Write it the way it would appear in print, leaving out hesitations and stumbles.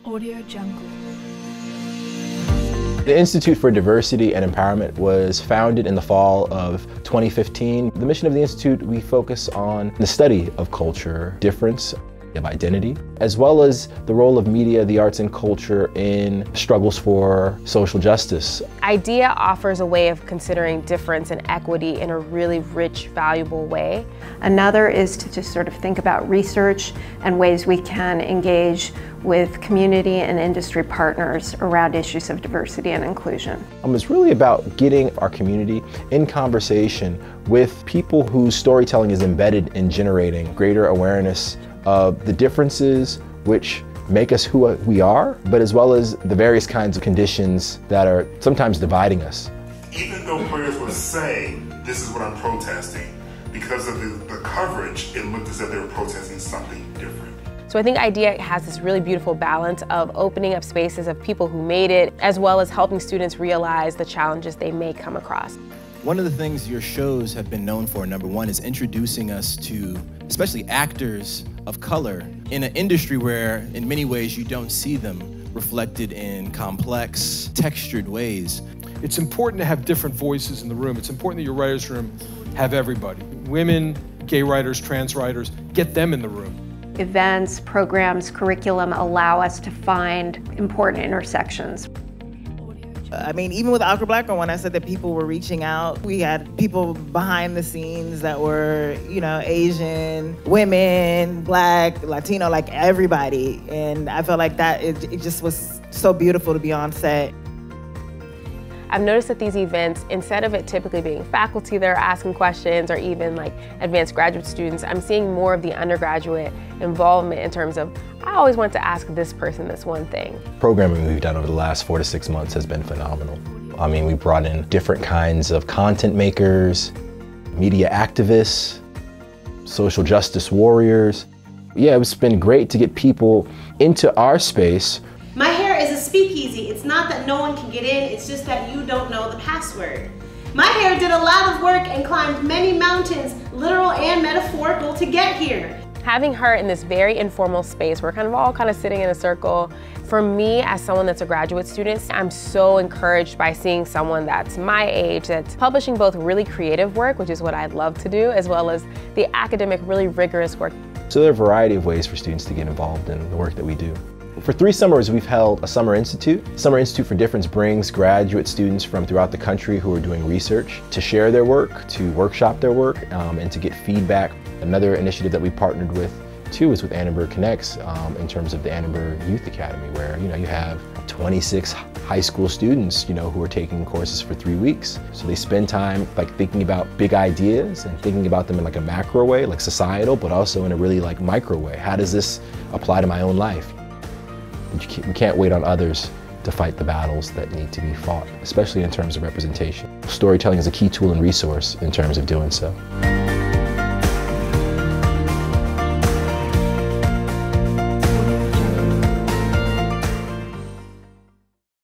Audio Jungle. The Institute for Diversity and Empowerment was founded in the fall of 2015. The mission of the Institute, we focus on the study of culture, difference, of identity, as well as the role of media, the arts, and culture in struggles for social justice. IDEA offers a way of considering difference and equity in a really rich, valuable way. Another is to just sort of think about research and ways we can engage with community and industry partners around issues of diversity and inclusion. It's really about getting our community in conversation with people whose storytelling is embedded in generating greater awareness of the differences which make us who we are, but as well as the various kinds of conditions that are sometimes dividing us. Even though players would say, this is what I'm protesting, because of the coverage, it looked as if they were protesting something different. So I think IDEA has this really beautiful balance of opening up spaces of people who made it, as well as helping students realize the challenges they may come across. One of the things your shows have been known for, number one, is introducing us to especially actors of color in an industry where in many ways you don't see them reflected in complex, textured ways. It's important to have different voices in the room. It's important that your writer's room have everybody. Women, gay writers, trans writers, get them in the room. Events, programs, curriculum allow us to find important intersections. I mean, even with Awkward Black Girl, when I said that people were reaching out, we had people behind the scenes that were, you know, Asian, women, Black, Latino, like everybody. And I felt like that it just was so beautiful to be on set. I've noticed that these events, instead of it typically being faculty that are asking questions or even like advanced graduate students, I'm seeing more of the undergraduate involvement in terms of, I always want to ask this person this one thing. Programming we've done over the last 4 to 6 months has been phenomenal. I mean, we brought in different kinds of content makers, media activists, social justice warriors. Yeah, it's been great to get people into our space. My hair is a speakeasy. It's not that no one can get in, it's just that you don't know the password. My hair did a lot of work and climbed many mountains, literal and metaphorical, to get here. Having her in this very informal space, we're all sitting in a circle. For me, as someone that's a graduate student, I'm so encouraged by seeing someone that's my age, that's publishing both really creative work, which is what I'd love to do, as well as the academic, really rigorous work. So there are a variety of ways for students to get involved in the work that we do. For 3 summers, we've held a Summer Institute. Summer Institute for Difference brings graduate students from throughout the country who are doing research to share their work, to workshop their work, and to get feedback. Another initiative that we partnered with, too, is with Annenberg Connects in terms of the Annenberg Youth Academy, where you have 26 high school students who are taking courses for 3 weeks. So they spend time thinking about big ideas and thinking about them in a macro way, like societal, but also in a really micro way. How does this apply to my own life? We can't wait on others to fight the battles that need to be fought, especially in terms of representation. Storytelling is a key tool and resource in terms of doing so.